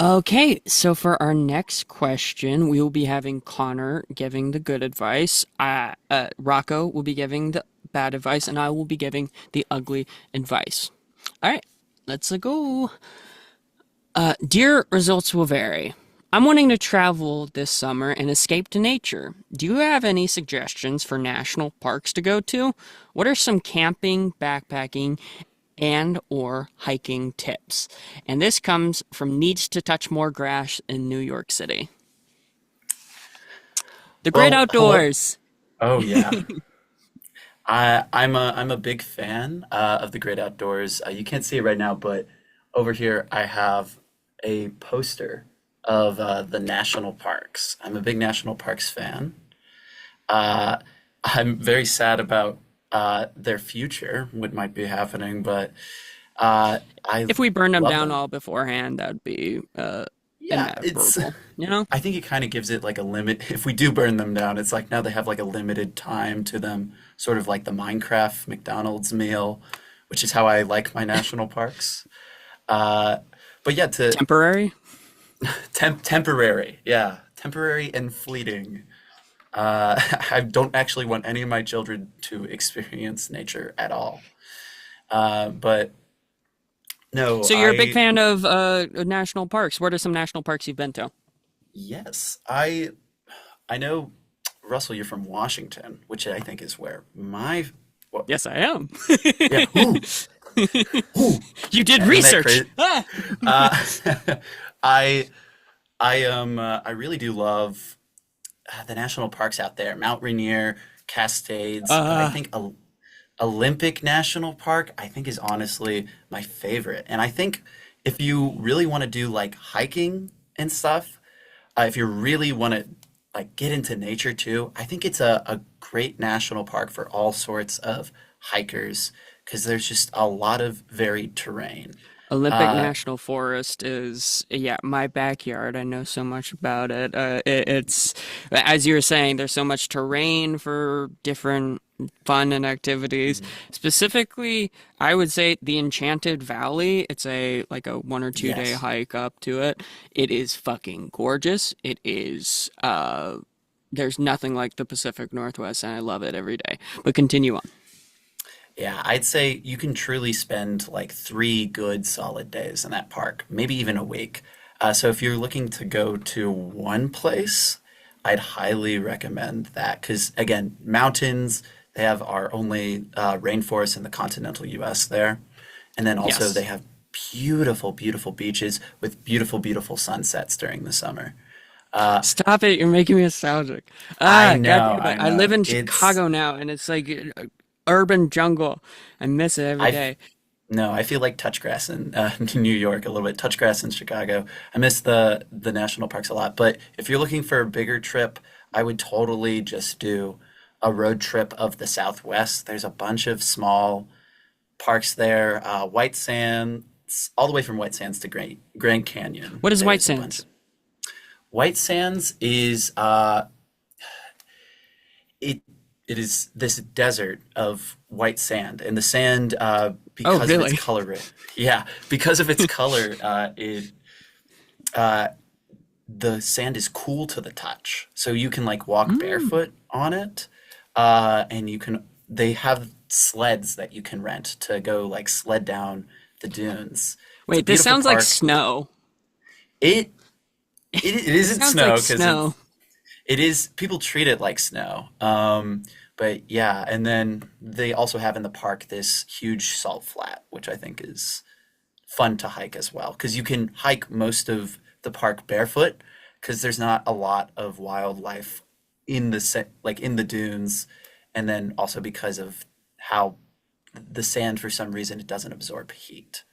Okay, so for our next question, we will be having Connor giving the good advice. Rocco will be giving the bad advice, and I will be giving the ugly advice. All right, let's go. Dear results will vary. I'm wanting to travel this summer and escape to nature. Do you have any suggestions for national parks to go to? What are some camping, backpacking, and or hiking tips? And this comes from Needs to Touch More Grass in New York City. The great Well, hello. outdoors. Oh yeah, I'm a big fan of the great outdoors. You can't see it right now, but over here I have a poster of the national parks. I'm a big national parks fan. Uh, I'm very sad about their future, what might be happening, but I If we burn them love down them. all beforehand, that'd be Yeah, it's. inevitable, you know? I think it kind of gives it like a limit. If we do burn them down, it's like now they have like a limited time to them, sort of like the Minecraft McDonald's meal, which is how I like my national parks. Uh, but yeah, to Temporary. temporary, yeah, temporary and fleeting. I don't actually want any of my children to experience nature at all. But no, So you're a big fan of national parks. What are some national parks you've been to? yes, I know, Russell, you're from Washington, which I think is where my, well, Yes, I am. yeah, ooh, You did isn't that research. crazy? Ah! Uh, I, I really do love the national parks out there, Mount Rainier, Cascades, but I Uh, think Olympic National Park, I think is honestly my favorite. And I think if you really want to do like hiking and stuff, if you really want to like get into nature too, I think it's a great national park for all sorts of hikers because there's just a lot of varied terrain. Olympic Uh, National Forest is, yeah, my backyard. I know so much about it. It's, as you were saying, there's so much terrain for different fun and activities. mhm. Specifically, I would say the Enchanted Valley. It's a like a 1 or 2 day Yes. hike up to it. It is fucking gorgeous. There's nothing like the Pacific Northwest, and I love it every day. But continue on. Yeah, I'd say you can truly spend like 3 good solid days in that park, maybe even a week. So if you're looking to go to one place, I'd highly recommend that because again, mountains, they have our only rainforest in the continental US there. And then also they Yes. have beautiful, beautiful beaches with beautiful, beautiful sunsets during the summer. Uh, Stop it, you're making me nostalgic. I God know, damn it. I I live know. in It's Chicago now and it's like urban jungle. I miss it every I day. No, I feel like touchgrass in New York a little bit. Touchgrass in Chicago. I miss the national parks a lot. But if you're looking for a bigger trip, I would totally just do a road trip of the Southwest. There's a bunch of small parks there. White Sands, all the way from White Sands to Grand Canyon. What is White There's a bunch Sands? of White Sands is it it is this desert of white sand, and the sand, Oh, because of its really? color, yeah, because of its color, it uh, the sand is cool to the touch, so you can like walk Mm. barefoot on it, and you can. They have sleds that you can rent to go like sled down the dunes. It's a Wait, this beautiful sounds like park. snow. It it This isn't sounds like snow because snow. it is people treat it like snow. But yeah, and then they also have in the park this huge salt flat, which I think is fun to hike as well, because you can hike most of the park barefoot, because there's not a lot of wildlife in like in the dunes, and then also because of how the sand for some reason it doesn't absorb heat.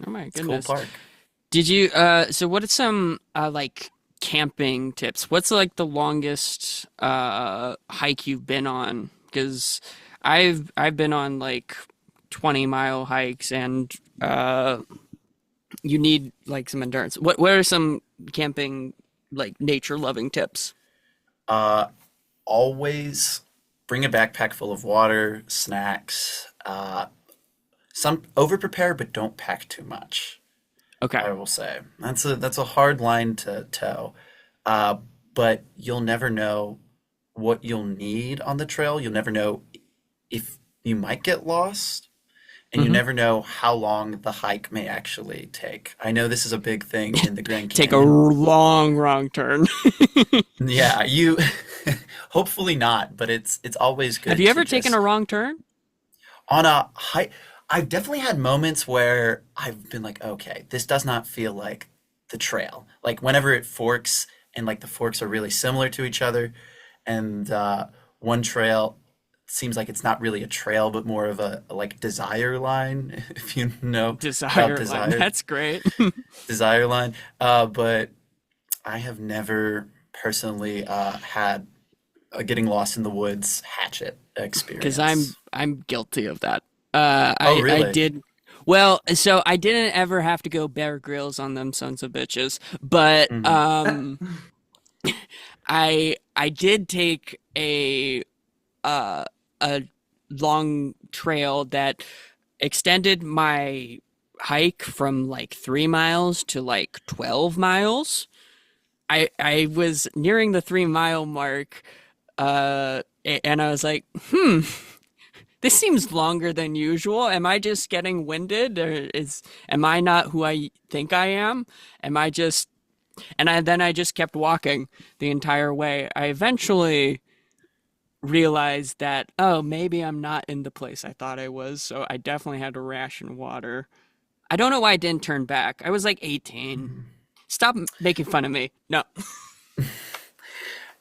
Oh my It's a cool goodness. park. Did you so what are some like camping tips? What's like the longest hike you've been on? Because I've been on like 20-mile hikes and you need like some endurance. What are some camping like nature loving tips? Uh, Always bring a backpack full of water, snacks. Some over prepare, but don't pack too much. Okay. I will say. That's a hard line to toe. Uh, but you'll never know what you'll need on the trail. You'll never know if you might get lost, and you Hmm. never know how long the hike may actually take. I know this is a big thing in the Grand Take a Canyon. long wrong turn. Yeah, you hopefully not, but it's always Have good you to ever taken a just wrong turn? on a hike. I've definitely had moments where I've been like, okay, this does not feel like the trail. Like whenever it forks and like the forks are really similar to each other, and one trail seems like it's not really a trail, but more of a like desire line, if you know about Desire line. desire That's great. desire line. But I have never personally had a getting lost in the woods hatchet Because I'm experience. I'm guilty of that. Oh, I really? did well, so I didn't ever have to go Bear Grylls on them sons of bitches, but Hmm. I did take uh a long trail that extended my hike from like 3 miles to like 12 miles. I was nearing the 3 mile mark, and I was like, this seems longer than usual. Am I just getting winded, or am I not who I think I am? Am I just and I then I just kept walking the entire way. I eventually realized that, oh, maybe I'm not in the place I thought I was, so I definitely had to ration water. I don't know why I didn't turn back. I was like 18. Stop making fun of me. No.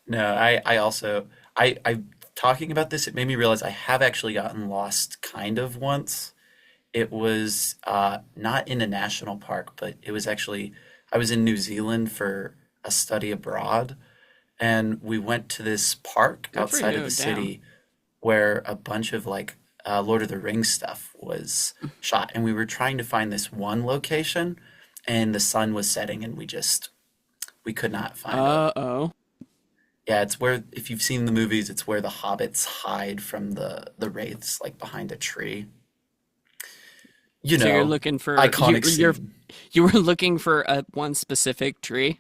No, I also, I, talking about this, it made me realize I have actually gotten lost kind of once. It was not in a national park, but it was actually, I was in New Zealand for a study abroad, and we went to this park Good for outside of you. the Damn. city where a bunch of like Lord of the Rings stuff was shot, and we were trying to find this one location, and the sun was setting, and we could not find it. Uh-oh. Yeah, it's where if you've seen the movies, it's where the hobbits hide from the wraiths, like behind a tree. You So you're know, looking for iconic scene. you were looking for a one specific tree?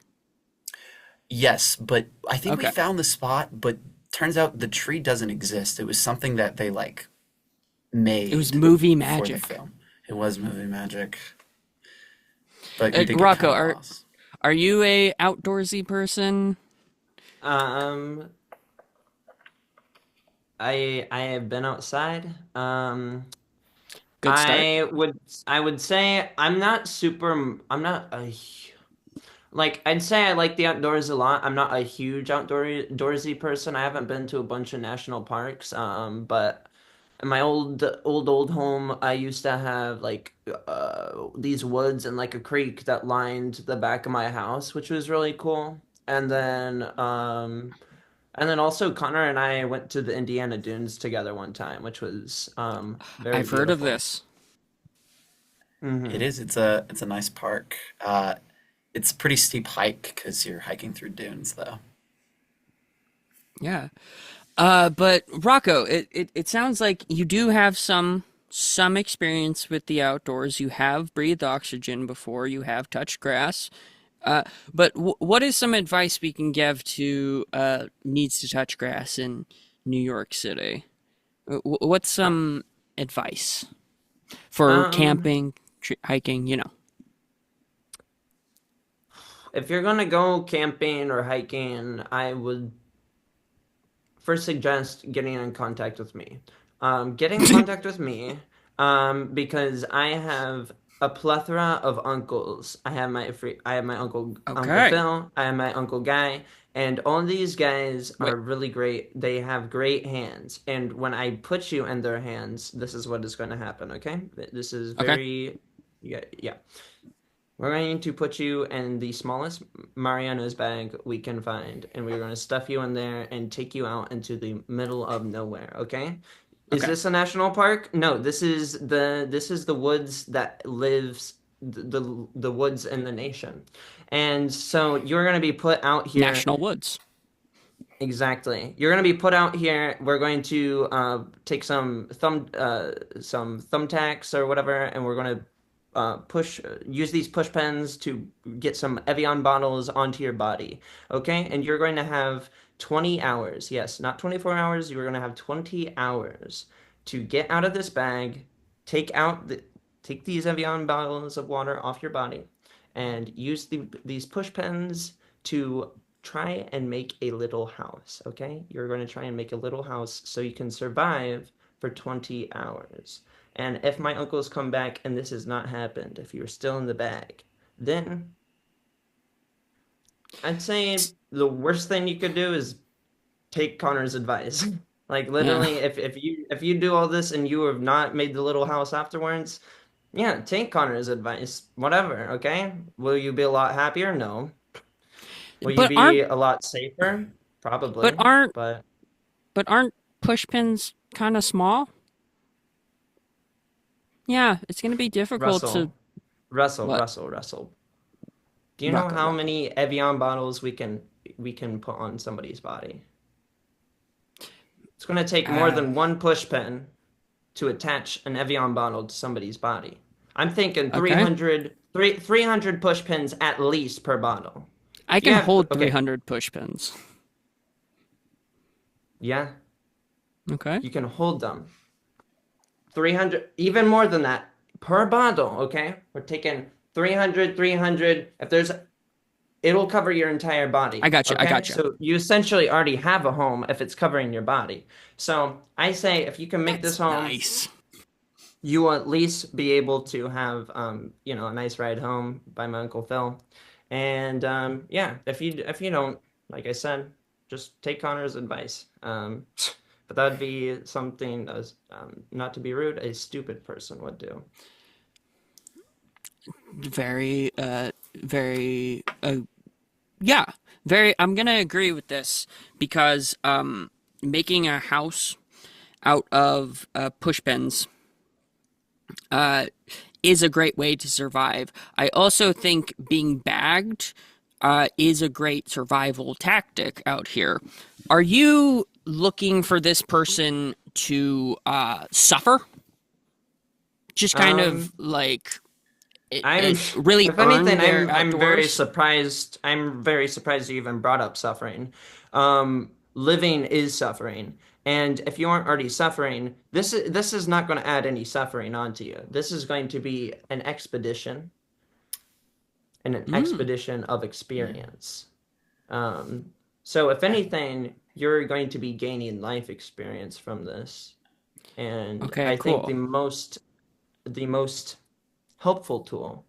Yes, but I think we Okay. found the spot, but turns out the tree doesn't exist. It was something that they like It was made movie for the magic. film. It was movie magic, but we did get Rocco, kind of lost. are you a outdoorsy person? Um, I have been outside. Good start. I would say I'm not super. I'm not like I'd say I like the outdoors a lot. I'm not a huge outdoorsy person. I haven't been to a bunch of national parks. But in my old home, I used to have like these woods and like a creek that lined the back of my house, which was really cool. And then also Connor and I went to the Indiana Dunes together one time, which was very I've heard of beautiful. this. It Hmm. is. It's a nice park. It's a pretty steep hike because you're hiking through dunes, though. Yeah. But Rocco, it sounds like you do have some experience with the outdoors. You have breathed oxygen before. You have touched grass. Uh, but what is some advice we can give to needs to touch grass in New York City? What's Uh, some advice for Um, camping, hiking? You know. if you're gonna go camping or hiking, I would first suggest getting in contact with me. Get in contact with me because I have a plethora of uncles. I have my Uncle Okay. Phil. I have my Uncle Guy, and all these guys are Wait. really great. They have great hands, and when I put you in their hands, this is what is going to happen. Okay, this is Okay. very, yeah, yeah. We're going to put you in the smallest Mariano's bag we can find, and we're going to stuff you in there and take you out into the middle of nowhere, okay? Is Okay. this a national park? No, this is the woods that lives the woods in the nation. And so you're going to be put out here. National Woods. Exactly. You're going to be put out here. We're going to take some thumbtacks or whatever, and we're going to push use these push pens to get some Evian bottles onto your body. Okay? And you're going to have 20 hours. Yes, not 24 hours. You're going to have 20 hours to get out of this bag, take out the take these Evian bottles of water off your body and use these push pens to try and make a little house. Okay? You're going to try and make a little house so you can survive for 20 hours. And if my uncles come back and this has not happened, if you're still in the bag, then I'd say the worst thing you could do is take Connor's advice. Like Yeah. literally, if you do all this and you have not made the little house afterwards, yeah, take Connor's advice. Whatever, okay? Will you be a lot happier? No. Will you But aren't be a lot safer? but Probably. aren't But but aren't push pins kind of small? Yeah, it's gonna be difficult to Russell, Russell, what? Russell, Russell. Do you know Rocco, how Rocco. many Evian bottles we can put on somebody's body? It's going to take more Uh, than one push pin to attach an Evian bottle to somebody's body. I'm thinking okay. 300 push pins at least per bottle. I You can have, hold okay, 300 push pins. yeah, Okay. you can hold them. 300, even more than that per bottle, okay? We're taking 300, 300. If there's it'll cover your entire I body. got you. I Okay. got you. So you essentially already have a home if it's covering your body. So I say if you can make this That's home, nice. you will at least be able to have, a nice ride home by my Uncle Phil. And yeah, if you don't, like I said, just take Connor's advice. But that would be something, as not to be rude, a stupid person would do. Very, very, yeah, very. I'm gonna agree with this because making a house out of push pins uh, is a great way to survive. I also think being bagged is a great survival tactic out here. Are you looking for this person to suffer? Just kind of Um, like I'm, really if earn anything, their I'm very outdoors? surprised. I'm very surprised you even brought up suffering. Living is suffering, and if you aren't already suffering, this is not going to add any suffering onto you. This is going to be an expedition and an Mm, expedition of Yeah. experience. Um, so if I, anything, you're going to be gaining life experience from this, and okay, I think cool. the most helpful tool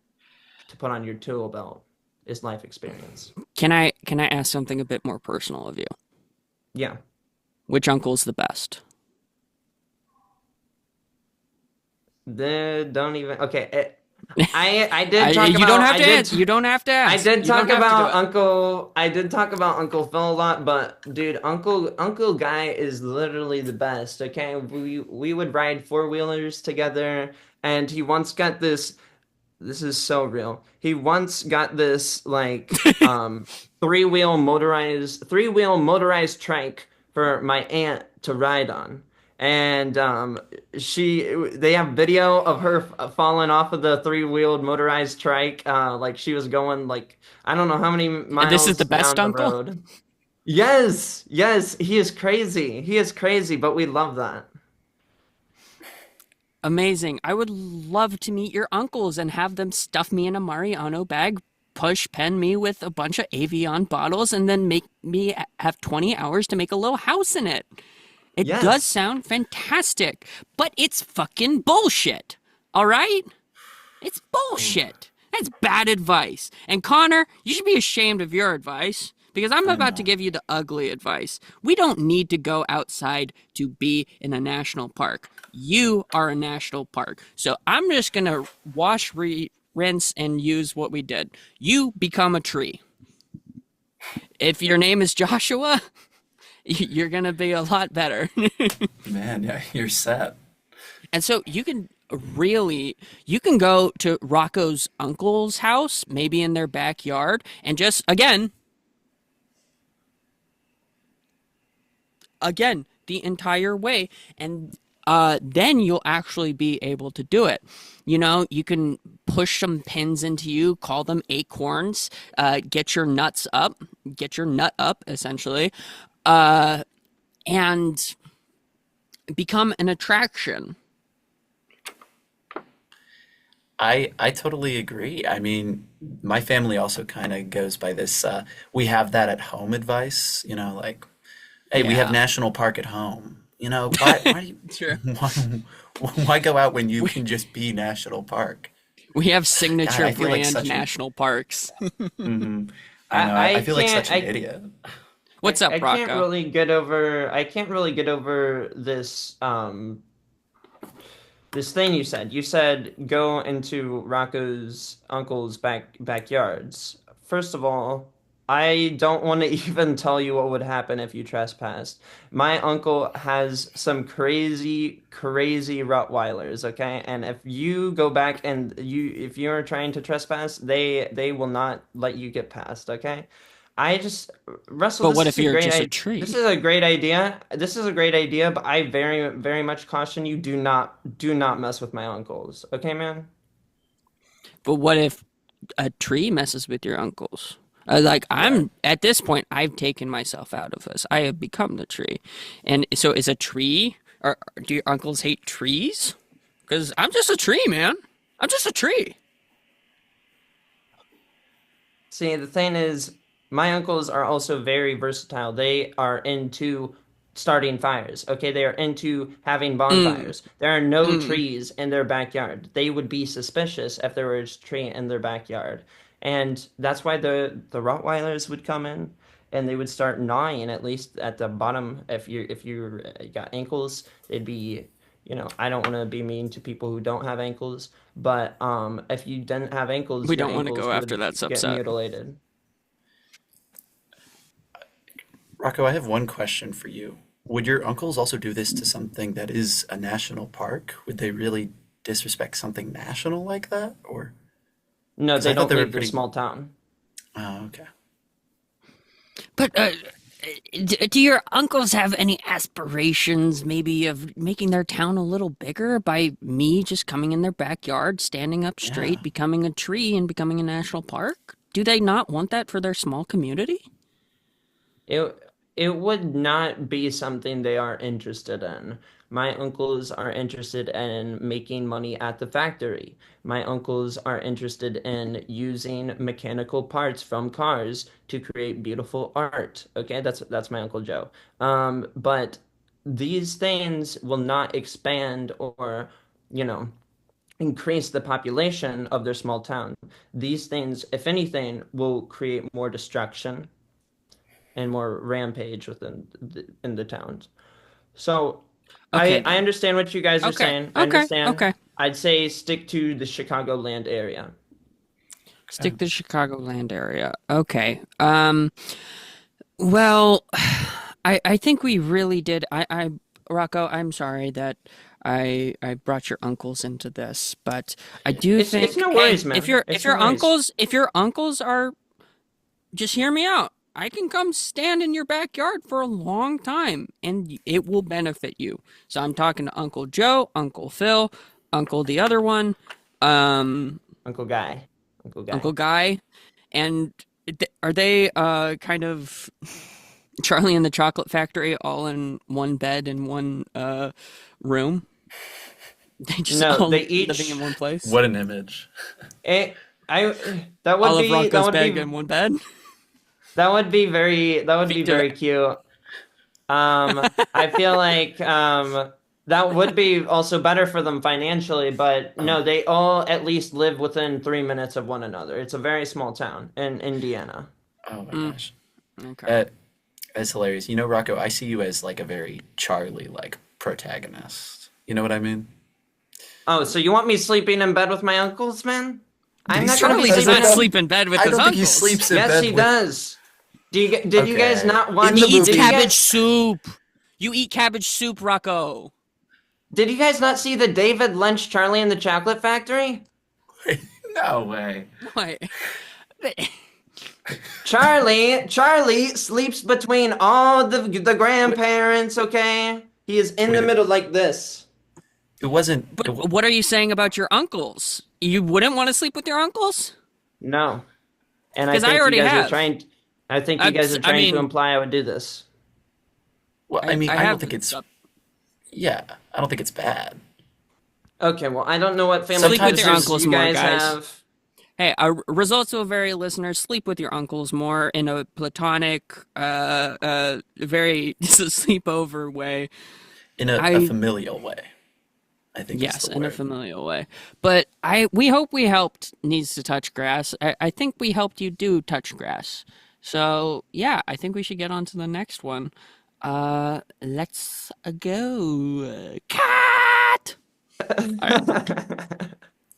to put on your tool belt is life experience. Can I ask something a bit more personal of you? Yeah. Which uncle's the best? The don't even okay. I did talk You don't about have to answer. You don't have to I ask. did You don't talk have to do about it. Uncle I did talk about Uncle Phil a lot, but dude, Uncle Guy is literally the best. Okay, we would ride four wheelers together, and he once got this is so real. He once got this like three wheel motorized trike for my aunt to ride on. And she they have video of her falling off of the three-wheeled motorized trike like she was going like I don't know how many And this is miles the best down the uncle? road. Yes, yes, he is crazy. He is crazy, but we love that. Amazing. I would love to meet your uncles and have them stuff me in a Mariano bag, push pen me with a bunch of Avion bottles, and then make me have 20 hours to make a little house in it. It does Yes. sound fantastic, but it's fucking bullshit. All right? It's ooh, bullshit. That's bad advice. And Connor, you should be ashamed of your advice because I'm I about to know. give you the ugly advice. We don't need to go outside to be in a national park. You are a national park. So I'm just going to wash, rinse, and use what we did. You become a tree. If your name is Joshua, you're going to be a lot better. Man, yeah, you're set. And so you can go to Rocco's uncle's house, maybe in their backyard, and just again, the entire way. And then you'll actually be able to do it. You know, you can push some pins into you, call them acorns, get your nuts up, get your nut up, essentially, and become an attraction. I totally agree. I mean, my family also kind of goes by this we have that at home advice, like hey, we have Yeah, national park at home. Why do you sure. why, why go out when you We, can just be national park? we have God, signature I feel like brand such an national parks. hmm I know. I I feel like can't such an idiot. What's up, I can't Rocco? really get over this this thing you said. You said go into Rocco's uncle's backyards. First of all, I don't want to even tell you what would happen if you trespassed. My uncle has some crazy Rottweilers, okay? And if you go back and if you're trying to trespass, they will not let you get past, okay? I just Russell, But what if you're just a this tree? is a great idea. This is a great idea, but I very much caution you do not mess with my uncles. Okay, man? But what if a tree messes with your uncles? Like Yeah. I'm at this point, I've taken myself out of this. I have become the tree, and so is a tree. Or do your uncles hate trees? Because I'm just a tree, man. I'm just a tree. See, the thing is, my uncles are also very versatile. They are into starting fires. Okay, they are into having Mm, bonfires. There are no mm. trees in their backyard. They would be suspicious if there was a tree in their backyard. And that's why the Rottweilers would come in and they would start gnawing at least at the bottom. If you got ankles, they'd be, I don't want to be mean to people who don't have ankles, but if you didn't have ankles, We your don't want to ankles go after would that get subset. mutilated. Rocco, I have one question for you. Would your uncles also do this to something that is a national park? Would they really disrespect something national like that? Or No, because they I thought don't they were leave the pretty. small town. Oh, okay. But do your uncles have any aspirations, maybe of making their town a little bigger by me just coming in their backyard, standing up straight, Yeah. becoming a tree, and becoming a national park? Do they not want that for their small community? It it would not be something they are interested in. My uncles are interested in making money at the factory. My uncles are interested in using mechanical parts from cars to create beautiful art. Okay, that's my Uncle Joe. But these things will not expand or, you know, increase the population of their small town. These things, if anything, will create more destruction and more rampage in the towns. So Okay, I then. understand what you guys are Okay, saying. I okay, understand. okay. I'd say stick to the Chicagoland area. Stick to the Chicagoland area. Okay. Well, I think we really did. Rocco, I'm sorry that I brought your uncles into this, but I do It's think, no hey, worries, man. if It's no your worries. uncles are, just hear me out. I can come stand in your backyard for a long time and it will benefit you. So I'm talking to Uncle Joe, Uncle Phil, Uncle the other one, um, Uncle Guy. Uncle Uncle Guy. Guy, and are they kind of Charlie and the Chocolate Factory all in one bed in one room? They just No, all they living in each one place? What an image. that would All of be Rocco's bed in one bed? that would be Feet to the very cute. I feel like that would be also better for them financially, but Oh, no, they all at least live within 3 minutes of one another. It's a very small town in Indiana. oh my Mm, gosh. okay. That that's hilarious. Rocco, I see you as like a very Charlie like protagonist. You know what I mean? Oh, so you want me sleeping in bed with my uncles, man? I'm not gonna be Charlie does sleeping not in. sleep in bed with I his don't think he uncles. sleeps in Yes, bed he with. does. Did you guys Okay. not In He the watch? eats Did you movie. cabbage guys soup. You eat cabbage soup, Rocco. did you guys not see the David Lynch Charlie and the Chocolate Factory? No way. What? Charlie sleeps between all the grandparents, okay? He is in the Wait a middle like this. It wasn't. But what are you saying about your uncles? You wouldn't want to sleep with your uncles? No. And I Because I think you already guys are have. trying I think you guys are I trying to mean, imply I would do this. Well, I mean, I I don't have. think it's. Yeah, I don't think it's bad. Okay, well, I don't know what family Sleep with Sometimes your traditions there's. uncles you more, guys guys. have. Hey, our results will vary, listeners. Sleep with your uncles more in a platonic, very sleepover way. In a I familial way, I think is Yes, the in a word. familial way. But we hope we helped needs to touch grass. I think we helped you do touch grass. So yeah, I think we should get on to the next one. Let's go. Cat. All right.